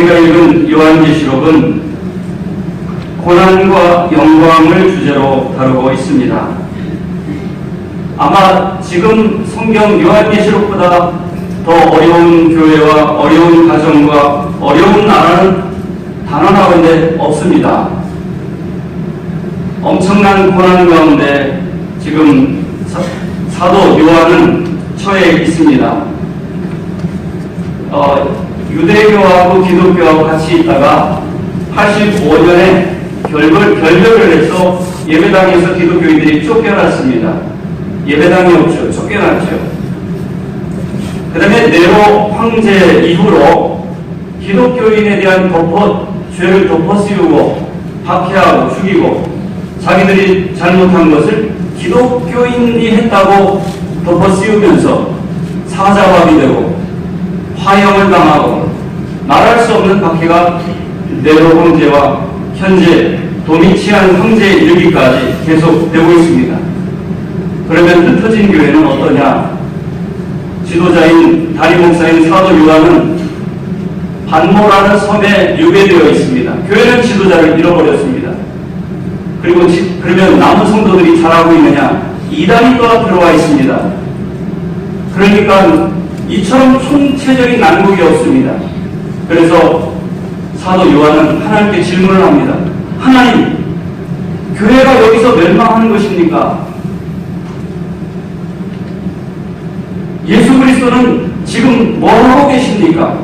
우리가 읽은 요한계시록은 고난과 영광을 주제로 다루고 있습니다. 아마 지금 성경 요한계시록보다 더 어려운 교회와 어려운 가정과 어려운 나라는 단언하건대 없습니다. 엄청난 고난 가운데 지금 사도 요한은 처해 있습니다. 유대교하고 기독교하고 같이 있다가 85년에 결별을 해서 예배당에서 기독교인들이 쫓겨났습니다. 예배당이 없죠. 쫓겨났죠. 그 다음에 네로 황제 이후로 기독교인에 대한 죄를 덮어씌우고 박해하고 죽이고 자기들이 잘못한 것을 기독교인이 했다고 덮어씌우면서 사자밥이 되고 화형을 당하고 말할 수 없는 박해가 네로 황제와 현재 도미치안 황제에 이르기까지 계속되고 있습니다. 그러면 흩어진 교회는 어떠냐? 지도자인 담임 목사인 사도 요한은 반모라는 섬에 유배되어 있습니다. 교회는 지도자를 잃어버렸습니다. 그리고 그러면 남은 성도들이 잘하고 있느냐? 이단이 또 들어와 있습니다. 그러니까 이처럼 총체적인 난국이 없습니다. 그래서 사도 요한은 하나님께 질문을 합니다. 하나님, 교회가 여기서 멸망하는 것입니까? 예수 그리스도는 지금 뭐 하고 계십니까?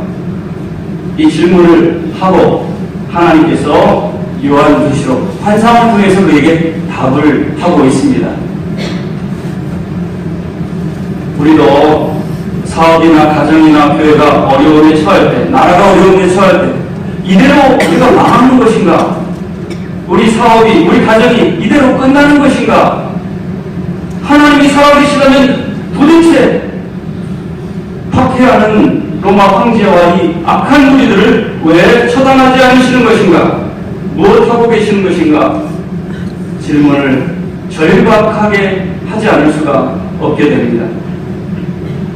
이 질문을 하고 하나님께서 요한계시록 환상을 통해서 그에게 답을 하고 있습니다. 우리도 사업이나 가정이나 교회가 어려움에 처할 때, 나라가 어려움에 처할 때 이대로 우리가 망하는 것인가? 우리 사업이, 우리 가정이 이대로 끝나는 것인가? 하나님이 살아계시다면 도대체 박해하는 로마 황제와 이 악한 무리들을 왜 처단하지 않으시는 것인가? 무엇하고 계시는 것인가? 질문을 절박하게 하지 않을 수가 없게 됩니다.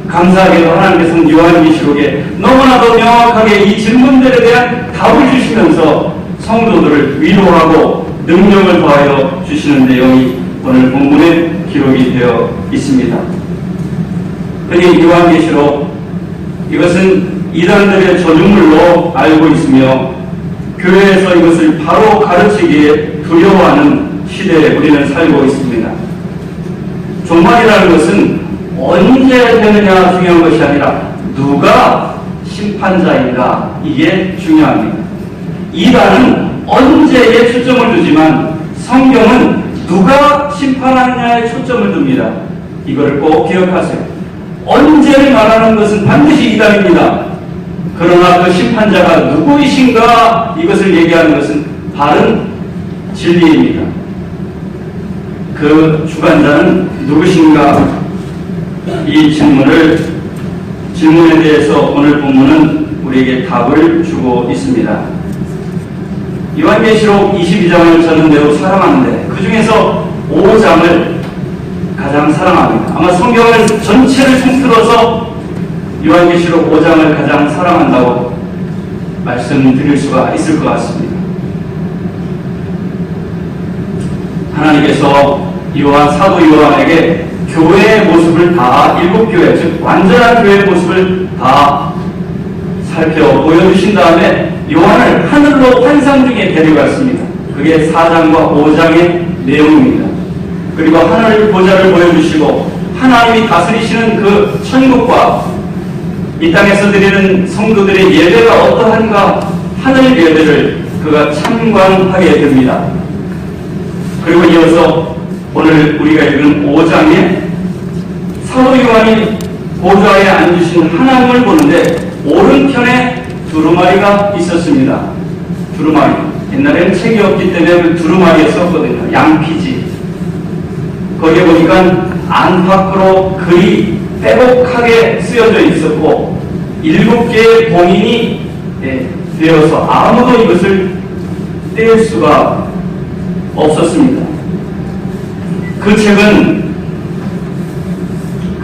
감사하게도 하나님께서는 요한계시록에 너무나도 명확하게 이 질문들에 대한 답을 주시면서 성도들을 위로하고 능력을 더하여 주시는 내용이 오늘 본문에 기록이 되어 있습니다. 흔히 요한계시록, 이것은 이단들의 저주물로 알고 있으며 교회에서 이것을 바로 가르치기에 두려워하는 시대에 우리는 살고 있습니다. 종말이라는 것은 언제 되느냐 중요한 것이 아니라 누가 심판자인가, 이게 중요합니다. 이단은 언제에 초점을 두지만 성경은 누가 심판하느냐에 초점을 둡니다. 이걸 꼭 기억하세요. 언제를 말하는 것은 반드시 이단입니다. 그러나 그 심판자가 누구이신가, 이것을 얘기하는 것은 바른 진리입니다. 그 주관자는 누구신가? 이 질문에 대해서 오늘 본문은 우리에게 답을 주고 있습니다. 요한계시록 22장을 저는 매우 사랑하는데 그 중에서 5장을 가장 사랑합니다. 아마 성경을 전체를 통틀어서 요한계시록 5장을 가장 사랑한다고 말씀드릴 수가 있을 것 같습니다. 하나님께서 사도 요한에게 교회의 모습을 다, 일곱 교회, 즉 완전한 교회의 모습을 다 보여주신 다음에 요한을 하늘로 환상 중에 데려갔습니다. 그게 4장과 5장의 내용입니다. 그리고 하늘 보좌를 보여주시고 하나님이 다스리시는 그 천국과 이 땅에서 드리는 성도들의 예배가 어떠한가, 하늘 예배를 그가 참관하게 됩니다. 그리고 이어서 오늘 우리가 읽은 5장에 사도 요한이 보좌에 앉으신 하나님을 보는데 오른편에 두루마리가 있었습니다. 두루마리. 옛날에는 책이 없기 때문에 그 두루마리에 썼거든요. 양피지. 거기에 보니까 안팎으로 글이 빼곡하게 쓰여져 있었고 7개의 봉인이 되어서 아무도 이것을 떼일 수가 없었습니다. 그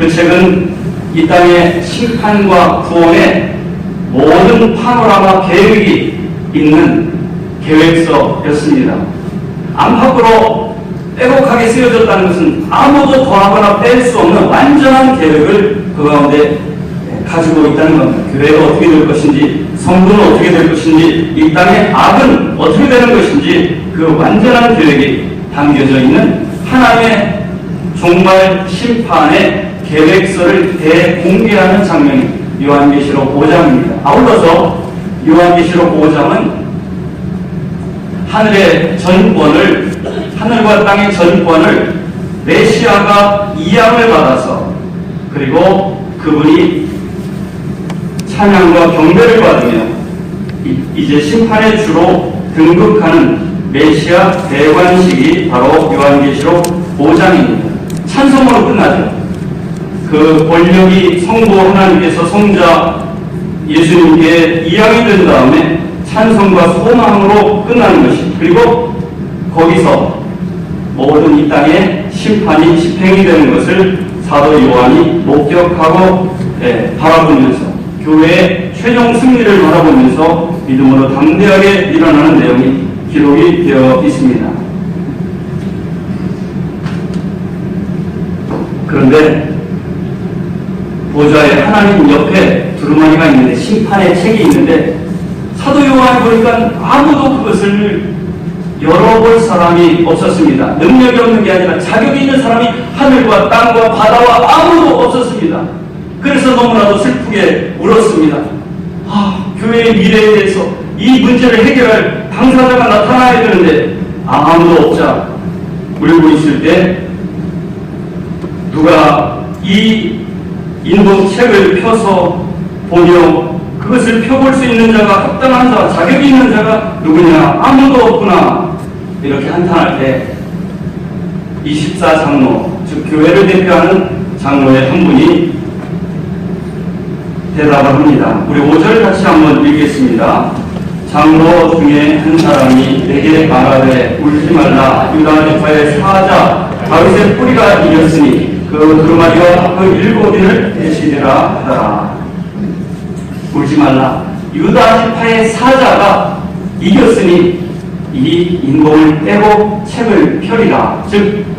책은 이 땅의 심판과 구원의 모든 전 파노라마 계획이 있는 계획서였습니다. 안팎으로 빼곡하게 쓰여졌다는 것은 아무도 더하거나 뺄 수 없는 완전한 계획을 그 가운데 가지고 있다는 겁니다. 교회가 어떻게 될 것인지, 성도는 어떻게 될 것인지, 이 땅의 악은 어떻게 되는 것인지 그 완전한 계획이 담겨져 있는 하나님의 종말 심판의 계획서를 대공개하는 장면이 요한계시록 5장입니다. 아울러서 요한계시록 5장은 하늘과 땅의 전권을 메시아가 이양을 받아서, 그리고 그분이 찬양과 경배를 받으며 이제 심판의 주로 등극하는 메시아 대관식이 바로 요한계시록 5장입니다. 찬송으로 끝나죠. 그 권력이 성부 하나님께서 성자 예수님께 이양이 된 다음에 찬송과 소망으로 끝나는 것이, 그리고 거기서 모든 이 땅의 심판이 집행이 되는 것을 사도 요한이 목격하고 바라보면서 교회의 최종 승리를 바라보면서 믿음으로 담대하게 일어나는 내용이 기록이 되어 있습니다. 그런데 보좌에 하나님 옆에 두루마리가 있는데, 심판의 책이 있는데, 사도 요한을 보니까 아무도 그것을 열어볼 사람이 없었습니다. 능력이 없는 게 아니라 자격이 있는 사람이 하늘과 땅과 바다와 아무도 없었습니다. 그래서 너무나도 슬프게 울었습니다. 교회의 미래에 대해서 이 문제를 해결할 당사자가 나타나야 되는데 아무도 없자 울고 있을 때, 누가 이 인도책을 펴서 보며 그것을 펴볼 수 있는 자가, 합당한 자, 자격이 있는 자가 누구냐? 아무도 없구나. 이렇게 한탄할 때 24장로, 즉 교회를 대표하는 장로의 한 분이 대답을 합니다. 우리 5절 같이 한번 읽겠습니다. 장로 중에 한 사람이 내게 말하되 울지 말라. 유다 지파의 사자 다윗의 뿌리가 이겼으니 그 두루마리와 그 일곱인을 대시리라 하더라. 울지 말라. 유다 지파의 사자가 이겼으니 이 인공을 떼고 책을 펴리라. 즉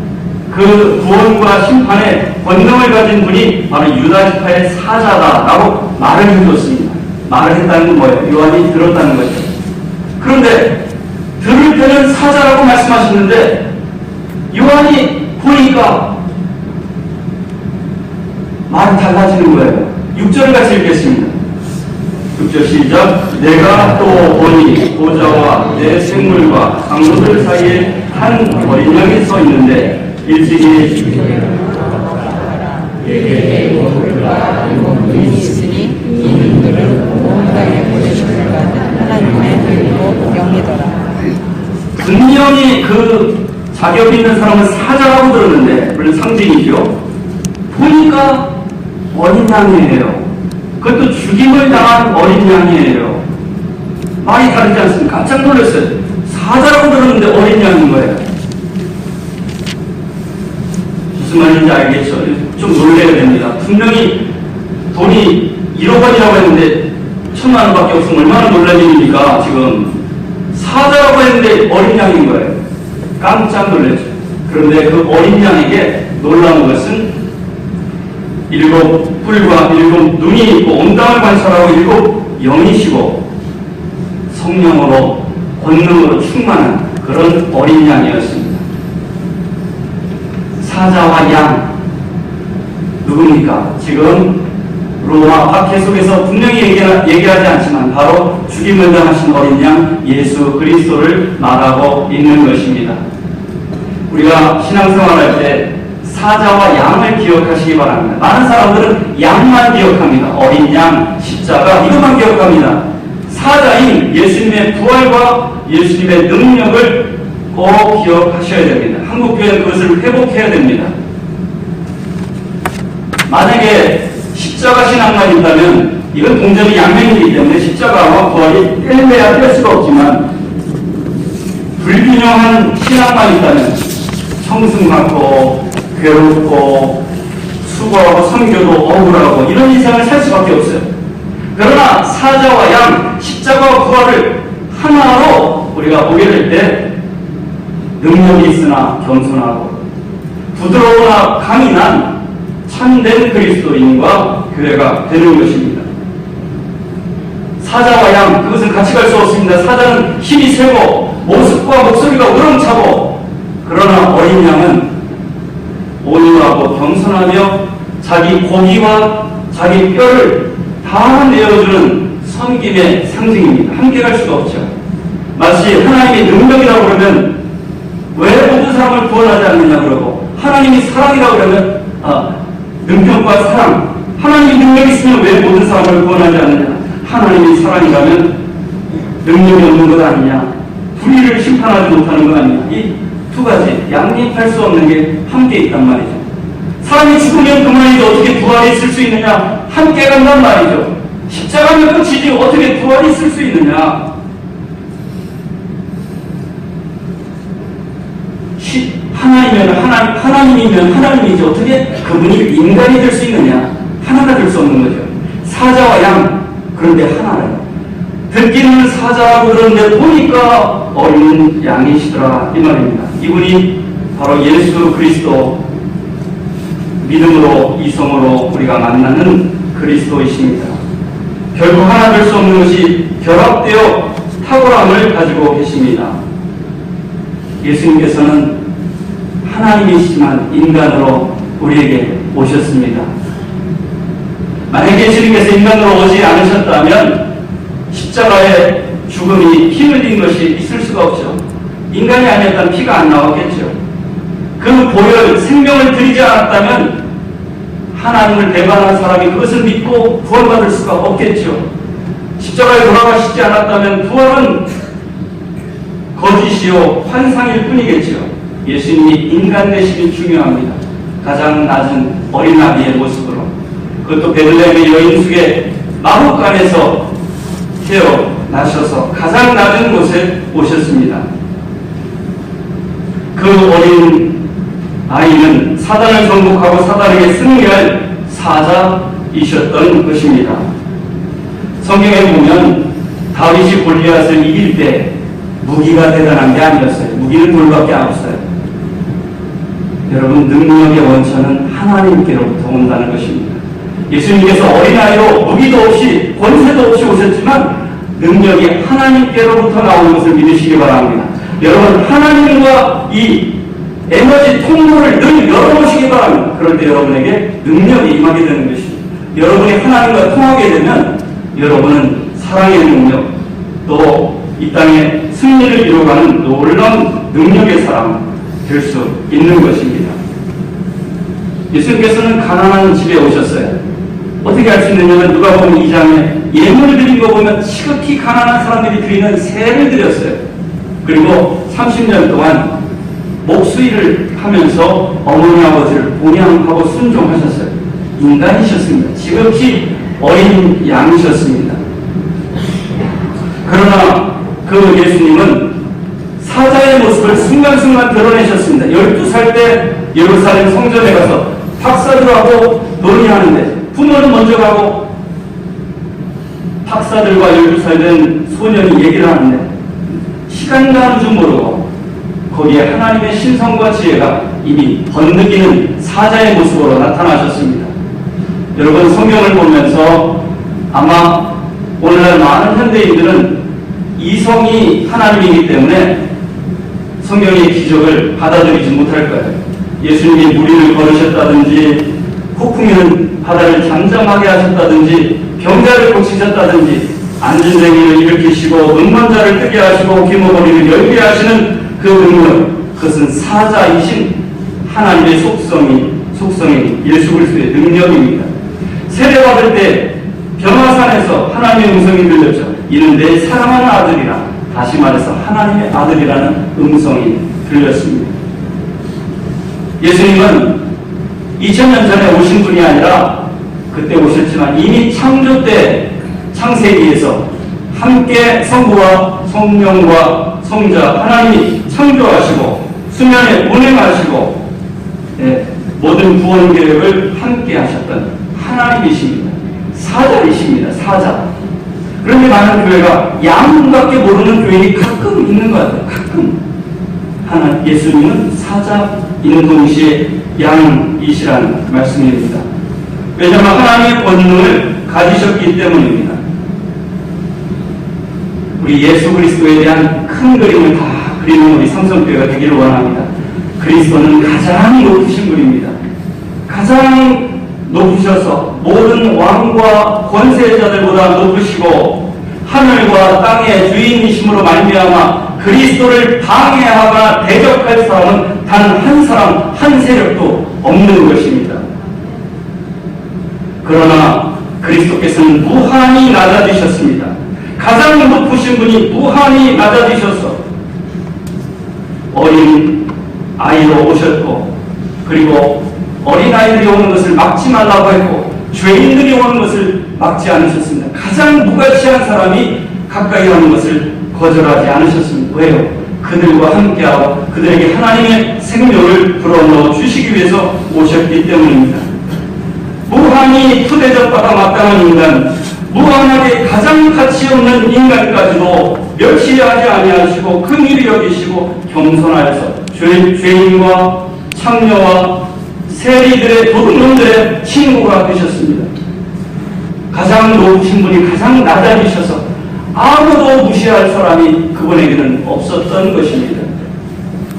그 구원과 심판의 권능을 가진 분이 바로 유다 지파의 사자다라고 말을 해줬습니다. 말을 했다는 건 뭐예요? 요한이 들었다는 거죠. 그런데 들을 때는 사자라고 말씀하셨는데 요한이 보니까 말이 달라지는 거예요. 6절 같이 읽겠습니다. 6절 시작. 내가 또 보니 보좌와 내 생물과 장로들 사이에 한 어린 양이 서 있는데 일찍이 일곱과 일곱이 있으니 이 눈들은 온 땅에 보내심을 받은 하나님의 일곱 영이더라. 분명히 그 자격 있는 사람은 사자라고 들었는데, 물론 상징이죠. 보니까 어린 양이에요. 그것도 죽임을 당한 어린 양이에요. 말이 다르지 않습니까? 깜짝 놀랐어요. 사자라고 들었는데 어린 양인 거예요. 무슨 말인지 알겠죠? 좀 놀래야 됩니다. 분명히 돈이 1억 원이라고 했는데 1,000만 원밖에 없으면 얼마나 놀랄 일입니까? 지금 사자라고 했는데 어린 양인 거예요. 깜짝 놀랐죠. 그런데 그 어린 양에게 놀라운 것은 7 뿔과 7 눈이 있고 온 땅을 관찰하고 7 영이시고 성령으로 권능으로 충만한 그런 어린 양이었습니다. 사자와 양 누굽니까? 지금 로마 박해 속에서 분명히 얘기하지 않지만 바로 죽임을 당하신 어린 양 예수 그리스도를 말하고 있는 것입니다. 우리가 신앙생활할 때 사자와 양을 기억하시기 바랍니다. 많은 사람들은 양만 기억합니다. 어린 양, 십자가 이것만 기억합니다. 사자인 예수님의 부활과 예수님의 능력을 꼭 기억하셔야 됩니다. 한국교회는 그것을 회복해야 됩니다. 만약에 십자가 신앙만 있다면 이건 동전이 양면이기 때문에 십자가와 부활이 뗄래야 뗄 수가 없지만, 불균형한 신앙만 있다면 청승받고 괴롭고 수고하고 선교도 억울하고 이런 인생을 살 수밖에 없어요. 그러나 사자와 양, 십자가와 부활을 하나로 우리가 보게 될 때 능력이 있으나 겸손하고 부드러우나 강인한 참된 그리스도인과 교회가 되는 것입니다. 사자와 양, 그것은 같이 갈 수 없습니다. 사자는 힘이 세고 모습과 목소리가 우렁차고, 그러나 어린 양은 온유하고 겸손하며 자기 고기와 자기 뼈를 다 내어주는 섬김의 상징입니다. 함께 갈 수가 없죠. 마치 하나님의 능력이라고 그러면 왜 모든 사람을 구원하지 않느냐 그러고, 하나님이 사랑이라고 그러면 능력과 사랑, 하나님이 능력이 있으면 왜 모든 사람을 구원하지 않느냐, 하나님이 사랑이라면 능력이 없는 것 아니냐, 불의를 심판하지 못하는 것 아니냐, 이 두 가지 양립할 수 없는 게 함께 있단 말이죠. 사람이 죽으면 그만이지 어떻게 부활이 있을 수 있느냐, 함께 간단 말이죠. 십자가면 끝이지 어떻게 부활이 있을 수 있느냐. 하나님이면 하나님이지 어떻게 그분이 인간이 될 수 있느냐. 하나가 될 수 없는 거죠. 사자와 양, 그런데 하나예요. 듣기는 사자라고 그러는데 보니까 어린 양이시더라, 이 말입니다. 이분이 바로 예수 그리스도, 믿음으로 이성으로 우리가 만나는 그리스도이십니다. 결국 하나 될 수 없는 것이 결합되어 탁월함을 가지고 계십니다. 예수님께서는 하나님이시지만 인간으로 우리에게 오셨습니다. 만약에 예수님께서 인간으로 오지 않으셨다면 십자가의 죽음이 피 흘린 것이 있을 수가 없죠. 인간이 아니었다면 피가 안 나왔겠죠. 그 보혈, 생명을 드리지 않았다면 하나님을 배반한 사람이 그것을 믿고 구원받을 수가 없겠죠. 십자가에 돌아가시지 않았다면 부활은 거짓이요 환상일 뿐이겠죠. 예수님이 인간 되심이 중요합니다. 가장 낮은 어린아이의 모습으로, 그것도 베들레헴의 여인숙의 마룻간에서 태어나셔서 가장 낮은 곳에 오셨습니다. 그 어린 아이는 사단을 정복하고 사단에게 승리할 사자이셨던 것입니다. 성경에 보면 다윗이 골리앗을 이길 때 무기가 대단한 게 아니었어요. 무기는 돌밖에 없어요. 여러분, 능력의 원천은 하나님께로부터 온다는 것입니다. 예수님께서 어린아이로 무기도 없이 권세도 없이 오셨지만 능력이 하나님께로부터 나오는 것을 믿으시기 바랍니다. 여러분, 하나님과 이 에너지 통로를 늘 열어보시기 바랍니다. 그럴 때 여러분에게 능력이 임하게 되는 것입니다. 여러분이 하나님과 통하게 되면 여러분은 사랑의 능력, 또 이 땅에 승리를 이루어가는 놀라운 능력의 사람 될 수 있는 것입니다. 예수님께서는 가난한 집에 오셨어요. 어떻게 알 수 있느냐면 누가복음 2장에 예물을 드린 거 보면 지극히 가난한 사람들이 드리는 세를 드렸어요. 그리고 30년 동안 목수일을 하면서 어머니 아버지를 봉양하고 순종하셨어요. 인간이셨습니다. 지극히 어린 양이셨습니다. 그러나 그 예수님은 사자의 모습을 순간순간 드러내셨습니다. 12살 때 예루살렘 성전에 가서 박사들하고 논의하는데 부모는 먼저 가고 박사들과 12살 된 소년이 얘기를 하는데 시간 가는 줄 모르고 거기에 하나님의 신성과 지혜가 이미 번득이는 사자의 모습으로 나타나셨습니다. 여러분, 성경을 보면서 아마 오늘날 많은 현대인들은 이성이 하나님이기 때문에 성경의 기적을 받아들이지 못할 거예요. 예수님이 무리를 걸으셨다든지 폭풍이는 바다를 잠잠하게 하셨다든지 병자를 고치셨다든지 안진뱅이를 일으키시고 눈먼 자를 뜨게 하시고 기모머리를 열게 하시는 그 능력, 그것은 사자이신 하나님의 속성인 예수 그리스도의 능력입니다. 세례받을 때 변화산에서 하나님의 음성이 들렸죠. 이는 내 사랑하는 아들이라, 다시 말해서 하나님의 아들이라는 음성이 들렸습니다. 예수님은 2000년 전에 오신 분이 아니라 그때 오셨지만 이미 창조 때 창세기에서 함께 성부와 성령과 성자 하나님이 창조하시고 수면에 운행하시고 모든 구원 계획을 함께 하셨던 하나님이십니다. 사자이십니다. 사자. 그런데 많은 교회가 양밖에 모르는 교인이 가끔 있는 것 같아요. 가끔. 하나, 예수님은 사자인 동시에 양이시라는 말씀입니다. 왜냐하면 하나님의 권능을 가지셨기 때문입니다. 우리 예수 그리스도에 대한 큰 그림을 다 그리는 우리 삼성교회가 되기를 원합니다. 그리스도는 가장 높으신 분입니다. 가장 높으셔서 모든 왕과 권세자들보다 높으시고 하늘과 땅의 주인이심으로 말미암아 그리스도를 방해하거나 대적할 사람은 단 한 사람, 한 세력도 없는 것입니다. 그러나 그리스도께서는 무한히 낮아지셨습니다. 가장 높으신 분이 무한히 낮아지셔서 어린 아이로 오셨고, 그리고 어린아이들이 오는 것을 막지 말라고 했고 죄인들이 오는 것을 막지 않으셨습니다. 가장 무가치한 사람이 가까이 오는 것을 거절하지 않으셨습니다. 왜요? 그들과 함께하고 그들에게 하나님의 생명을 불어넣어 주시기 위해서 오셨기 때문입니다. 무한히 푸대접받아 마땅한 인간, 무한하게 가장 가치 없는 인간까지도 멸시하지 아니하시고 긍휼히 여기시고 겸손하여서 죄인과 창녀와 세리들의 도둑놈들의 친구가 되셨습니다. 가장 높으신 분이 가장 낮아지셔서 아무도 무시할 사람이 그분에게는 없었던 것입니다.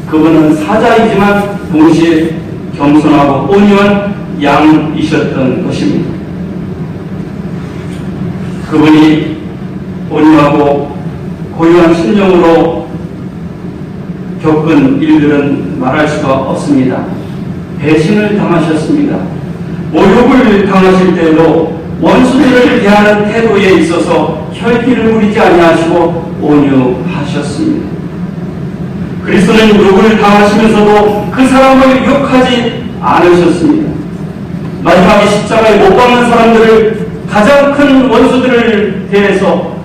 그분은 사자이지만 동시에 겸손하고 온유한 양이셨던 것입니다. 그분이 온유하고 고유한 심령으로 겪은 일들은 말할 수가 없습니다. 배신을 당하셨습니다. 모욕을 당하실 때에도 원수들을 대하는 태도에 있어서 혈기를 부리지 아니하시고 온유하셨습니다. 그리스도는 욕을 당하시면서도 그 사람을 욕하지 않으셨습니다. 마지막에 십자가에 못 박는 사람들을, 가장 큰 원수들을 대해서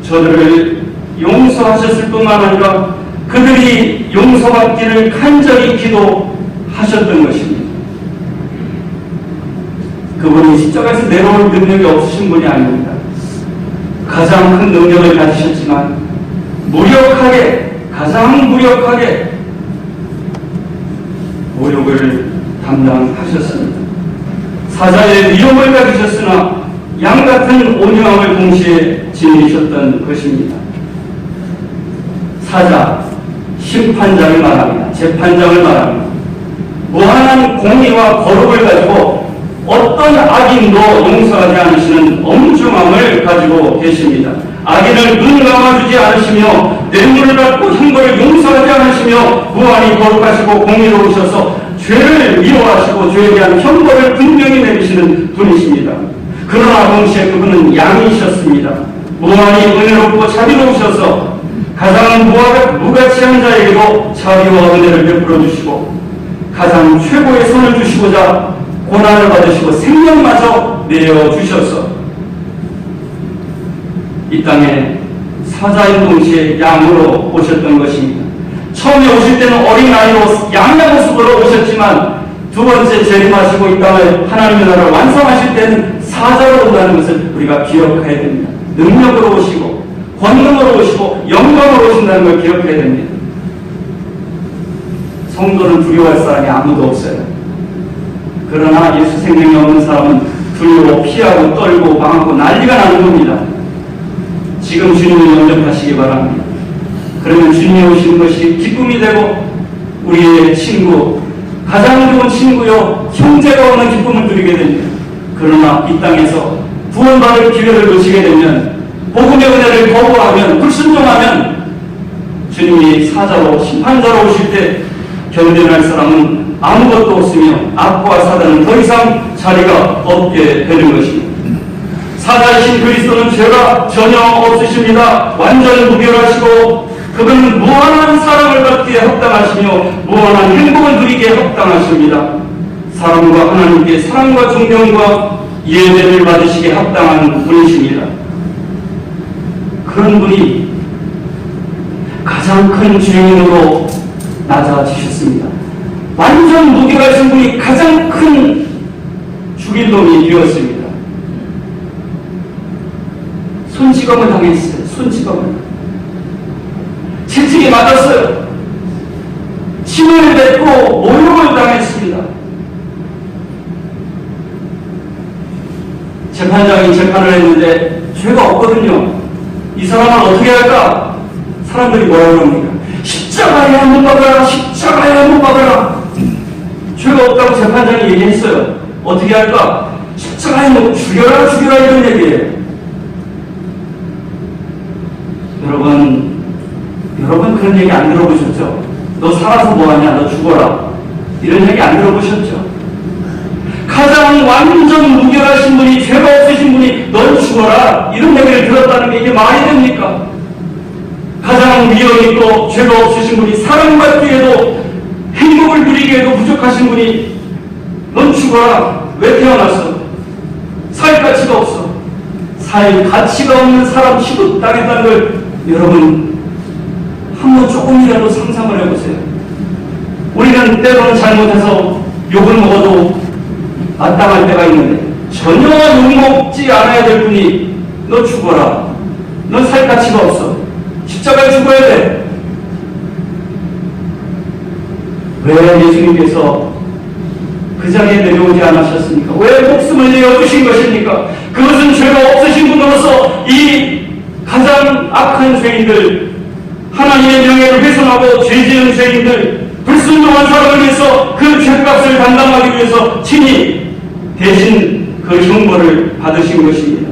저들을 용서하셨을 뿐만 아니라 그들이 용서받기를 간절히 기도하셨던 것입니다. 그분이 십자가에서 내려올 능력이 없으신 분이 아닙니다. 가장 큰 능력을 가지셨지만 무력하게, 가장 무력하게 모욕을 담당하셨습니다. 사자의 위험을 가지셨으나 양같은 온유함을 동시에 지니셨던 것입니다. 사자, 심판장을 말합니다. 재판장을 말합니다. 무한한 공의와 거룩을 가지고 어떤 악인도 용서하지 않으시는 엄중함을 가지고 계십니다. 악인을 눈 감아주지 않으시며 뇌물을 받고 형벌을 용서하지 않으시며 무한히 거룩하시고 공의로우셔서 죄를 미워하시고 죄에 대한 형벌을 분명히 내리시는 분이십니다. 그러나 동시에 그분은 양이셨습니다. 무한히 은혜롭고 자비로우셔서 가장 무가치한 자에게도 자비와 은혜를 베풀어 주시고 가장 최고의 선을 주시고자 고난을 받으시고 생명마저 내어주셔서 이 땅에 사자인 동시에 양으로 오셨던 것입니다. 처음에 오실 때는 어린아이로 양의 모습으로 오셨지만 두 번째 재림하시고 이 땅을 하나님의 나라를 완성하실 때는 사자로 온다는 것을 우리가 기억해야 됩니다. 능력으로 오시고 권능으로 오시고 영광으로 오신다는 걸 기억해야 됩니다. 성도는 두려워할 사람이 아무도 없어요. 그러나 예수 생명이 없는 사람은 두려워 피하고 떨고 방하고 난리가 나는 겁니다. 지금 주님을 영접하시기 바랍니다. 그러면 주님이 오시는 것이 기쁨이 되고 우리의 친구, 가장 좋은 친구요 형제가 오는 기쁨을 누리게 됩니다. 그러나 이 땅에서 구원받을 기회를 놓치게 되면, 복음의 은혜를 거부하면, 불순종하면 주님이 사자로 심판자로 오실 때 견뎌낼 사람은 아무것도 없으며 악과 사단은 더 이상 자리가 없게 되는 것입니다. 사자이신 그리스도는 죄가 전혀 없으십니다. 완전 무결하시고 그분은 무한한 사랑을 받기에 합당하시며 무한한 행복을 누리기에 합당하십니다. 사람과 하나님께 사랑과 존경과 예배를 받으시기에 합당한 분이십니다. 그런 분이 가장 큰 주인으로 낮아지셨습니다. 완전 무결하신 분이 가장 큰 죽일 놈이 되었습니다. 손찌검을 당했어요. 손찌검을. 채찍이 맞았어요. 침을 뱉고 모욕을 당했습니다. 재판장이 재판을 했는데 죄가 없거든요. 이 사람을 어떻게 할까? 사람들이 뭐라고 합니까? 십자가에 한번 박아라, 십자가에 한번 박아라. 죄가 없다고 재판장이 얘기했어요. 어떻게 할까? 십자가에 뭐 죽여라, 죽여라 이런 얘기예요. 여러분 그런 얘기 안 들어보셨죠? 너 살아서 뭐하냐? 너 죽어라. 이런 얘기 안 들어보셨죠? 가장 완전 무결하신 분이, 죄가 없으신 분이 넌 죽어라 이런 얘기를 들었다는 게 이게 말이 됩니까? 가장 미련 있고 죄가 없으신 분이, 사랑받기에도 행복을 누리기에도 부족하신 분이 넌 죽어라. 왜 태어났어? 살 가치가 없어. 살 가치가 없는 사람 취급당했다는 걸 여러분 한번 조금이라도 상상을 해보세요. 우리는 때로는 잘못해서 욕을 먹어도 마땅할 때가 있는데 전혀 욕먹지 않아야 될 분이 너 죽어라. 넌 살 가치가 없어. 십자가에 죽어야 돼. 왜 예수님께서 그 자리에 내려오지 않으셨습니까? 왜 목숨을 내어주신 것입니까? 그것은 죄가 없으신 분으로서 이 가장 악한 죄인들, 하나님의 명예를 훼손하고 죄 지은 죄인들, 불순종한 사람을 위해서 그 죄값을 담당하기 위해서 친히 대신 그 형벌을 받으신 것입니다.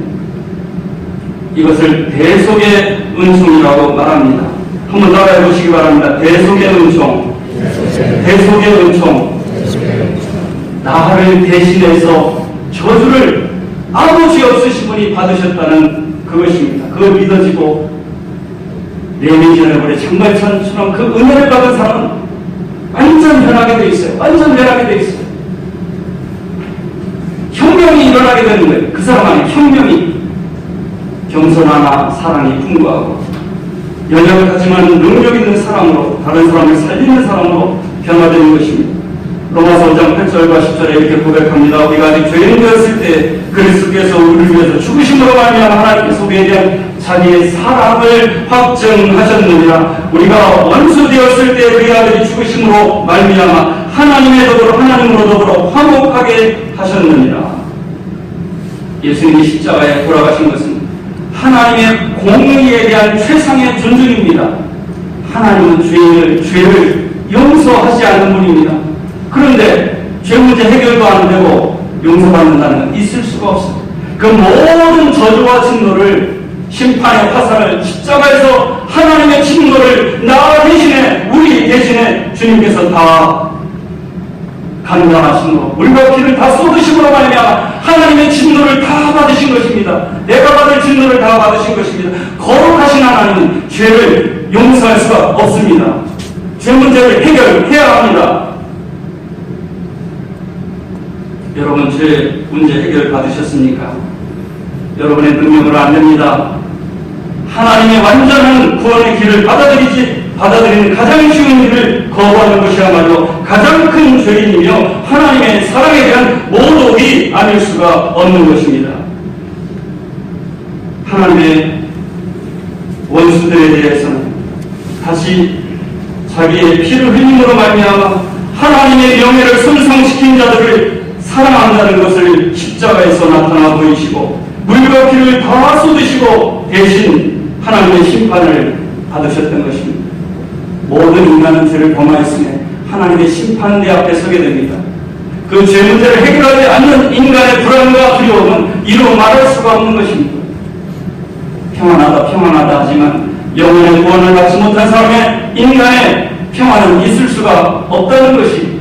이것을 대속의 은총이라고 말합니다. 한번 따라해 보시기 바랍니다. 대속의 은총. 대속의 은총. 나를 대신해서 저주를 아무 죄 없으신 분이 받으셨다는 그것입니다. 그걸 믿어지고 레미션의 장발천처럼 그 은혜를 받은 사람은 완전 변하게 돼 있어요. 완전 변하게 돼 있어요. 혁명이 일어나게 되는 거예요. 그 사람 안에 혁명이. 겸손하나 사랑이 풍부하고 연약을 하지만 능력 있는 사람으로, 다른 사람을 살리는 사람으로 변화되는 것입니다. 로마서 5장 8절과 10절에 이렇게 고백합니다. 우리가 아직 죄인 되었을 때 그리스도께서 우리를 위해서 죽으심으로 말미암아 하나님께서 우리에 대한 자기의 사랑을 확증하셨느니라. 우리가 원수 되었을 때 그의 아들이 죽으심으로 말미암아 하나님으로 더불어 화목하게 하셨느니라. 예수님이 십자가에 돌아가신 것은 하나님의 공의에 대한 최상의 존중입니다. 하나님은 죄를 용서하지 않는 분입니다. 그런데 죄 문제 해결도 안 되고 용서받는다는 건 있을 수가 없어요. 그 모든 저주와 진노를, 심판의 화살을, 십자가에서 하나님의 진노를 나 대신에, 우리 대신에 주님께서 다 감당하심으로, 물과 피를 다 쏟으심으로 말미암아 하나님의 진노를 다 받으신 것입니다. 내가 받을 진노를 다 받으신 것입니다. 거룩하신 하나님은 죄를 용서할 수가 없습니다. 죄 문제를 해결해야 합니다. 여러분 죄 문제 해결 받으셨습니까? 여러분의 능력으로 안 됩니다. 하나님의 완전한 구원의 길을 받아들이는 가장 쉬운 길을 거부하는 것이야말로 가장 큰 죄인이며 하나님의 사랑에 대한 모독이 아닐 수가 없는 것입니다. 하나님의 원수들에 대해서는 다시 자기의 피를 흘림으로 말미암아 하나님의 명예를 손상시킨 자들을 사랑한다는 것을 십자가에서 나타나 보이시고 물과 피를 다 쏟으시고 대신 하나님의 심판을 받으셨던 것입니다. 모든 인간은 죄를 범하였으며 하나님의 심판대 앞에 서게 됩니다. 그 죄 문제를 해결하지 않는 인간의 불안과 두려움은 이루 말할 수가 없는 것입니다. 평안하다 하지만 영혼의 구원을 받지 못한 사람의 인간의 평안은 있을 수가 없다는 것이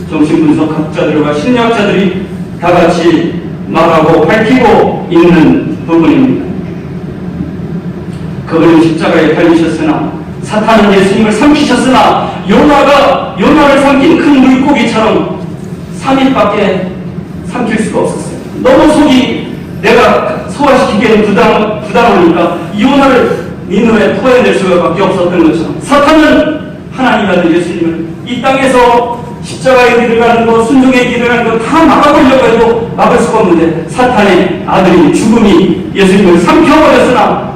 정신분석학자들과 심리학자들이 다 같이 말하고 밝히고 있는 부분입니다. 그분은 십자가에 달리셨으나 사탄은 예수님을 삼키셨으나 요나를 삼킨 큰 물고기처럼 3일밖에 삼킬 수가 없었어요. 너무 속이 내가 소화시키기에는 부담하니까 요나를 니느웨에 토해낼 수밖에 없었던 것처럼 사탄은 하나님 아들 예수님을 이 땅에서 십자가의 길을 가는 거, 순종의 길을 가는 거 다 막아보려고 해도 막을 수가 없는데 사탄의 아들인 죽음이 예수님을 삼켜버렸으나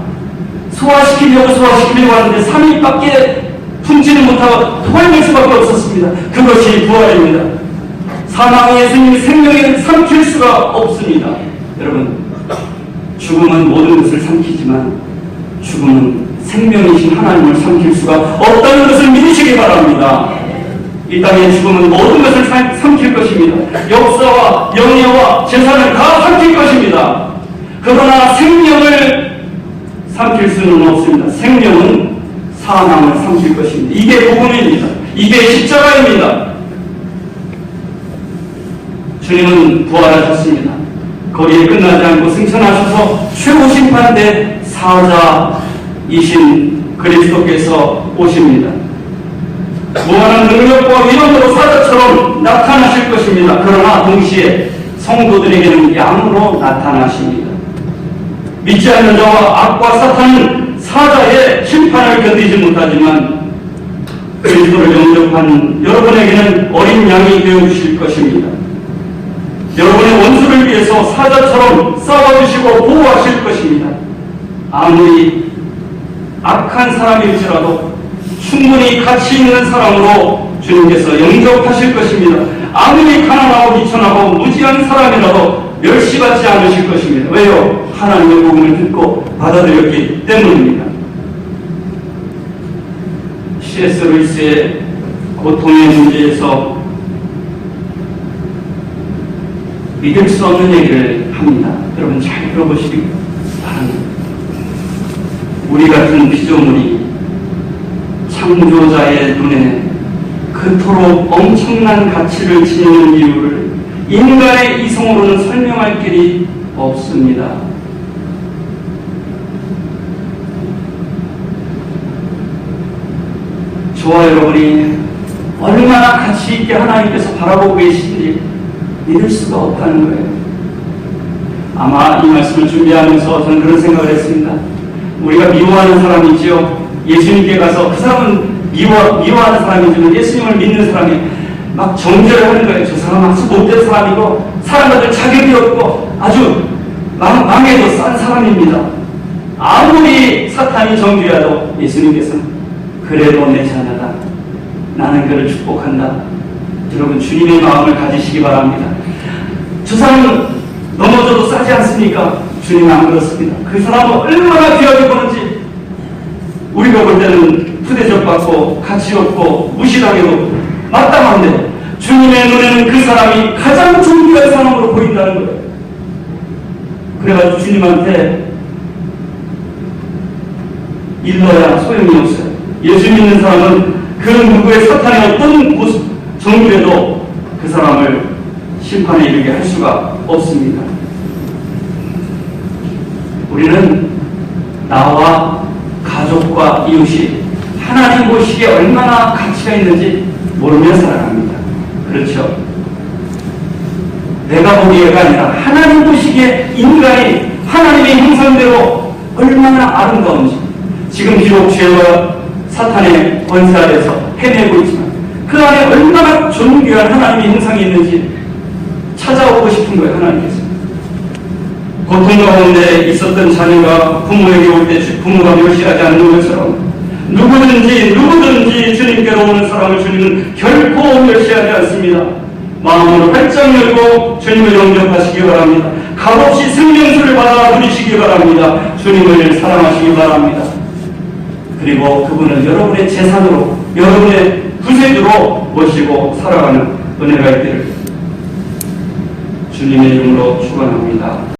소화시키려고 하는데 3일밖에 품지는 못하고 토해낼 수밖에 없었습니다. 그것이 부활입니다. 사망의 예수님의 생명을 삼킬 수가 없습니다. 여러분, 죽음은 모든 것을 삼키지만 죽음은 생명이신 하나님을 삼킬 수가 없다는 것을 믿으시기 바랍니다. 이 땅의 죽음은 모든 것을 삼킬 것입니다. 역사와 영예와 재산을 다 삼킬 것입니다. 그러나 생명을 삼킬 수는 없습니다. 생명은 사망을 삼킬 것입니다. 이게 복음입니다. 이게 십자가입니다. 주님은 부활하셨습니다. 거기에 끝나지 않고 승천하셔서 최후 심판대 사자이신 그리스도께서 오십니다. 무한한 능력과 위엄으로 사자처럼 나타나실 것입니다. 그러나 동시에 성도들에게는 양으로 나타나십니다. 믿지 않는 자와 악과 사탄은 사자의 심판을 견디지 못하지만 그리스도를 영접한 여러분에게는 어린 양이 되어주실 것입니다. 여러분의 원수를 위해서 사자처럼 싸워주시고 보호하실 것입니다. 아무리 악한 사람일지라도 충분히 가치 있는 사람으로 주님께서 영접하실 것입니다. 아무리 가난하고 비천하고 무지한 사람이라도 멸시받지 않으실 것입니다. 왜요? 하나님의 복음을 듣고 받아들였기 때문입니다. C.S. 루이스의 고통의 문제에서 믿을 수 없는 얘기를 합니다. 여러분 잘 들어보시기 바랍니다. 우리 같은 피조물이 창조자의 눈에 그토록 엄청난 가치를 지니는 이유를 인간의 이성으로는 설명할 길이 없습니다. 저와 여러분이 얼마나 가치 있게 하나님께서 바라보고 계신지 믿을 수가 없다는 거예요. 아마 이 말씀을 준비하면서 저는 그런 생각을 했습니다. 우리가 미워하는 사람이지요. 예수님께 가서 그 사람은 미워하는 사람이지만 예수님을 믿는 사람이 막 정죄를 하는 거예요. 저 사람은 아주 못된 사람이고 사람들 자격이 없고 아주 망해도 싼 사람입니다. 아무리 사탄이 정죄해도 예수님께서는 그래도 내 자녀다. 나는 그를 축복한다. 여러분 주님의 마음을 가지시기 바랍니다. 저 사람은 넘어져도 싸지 않습니까? 주님은 안 그렇습니다. 그 사람은 얼마나 귀하게 보는지 우리가 볼 때는 푸대접받고 가치 없고 무시당해도 마땅한데 주님의 눈에는 그 사람이 가장 존귀한 사람으로 보인다는 거예요. 그래가지고 주님한테 일러야 소용이 없어요. 예수 믿는 사람은 그 누구의 사탄의 어떤 정죄도 그 사람을 심판에 이르게 할 수가 없습니다. 우리는 나와 가족과 이웃이 하나님 보시기에 얼마나 가치가 있는지 모르며 살아갑니다. 그렇죠? 내가 보기에가 아니라 하나님 보시기에 인간이 하나님의 형상대로 얼마나 아름다운지 지금 비록 죄와 사탄의 권세 아래서 헤매고 있지만 그 안에 얼마나 존귀한 하나님의 형상이 있는지 찾아오고 싶은 거예요. 하나님께서 고통 가운데 있었던 자녀가 부모에게 올 때 부모가 멸시하지 않는 것처럼 누구든지 주님께로 오는 사람을 주님은 결코 멸시하지 않습니다. 마음으로 활짝 열고 주님을 영접하시기 바랍니다. 값없이 생명수를 받아 누리시기 바랍니다. 주님을 사랑하시기 바랍니다. 그리고 그분은 여러분의 재산으로 여러분의 구세주로 모시고 살아가는 은혜가 있기를 주님의 이름으로 축원합니다.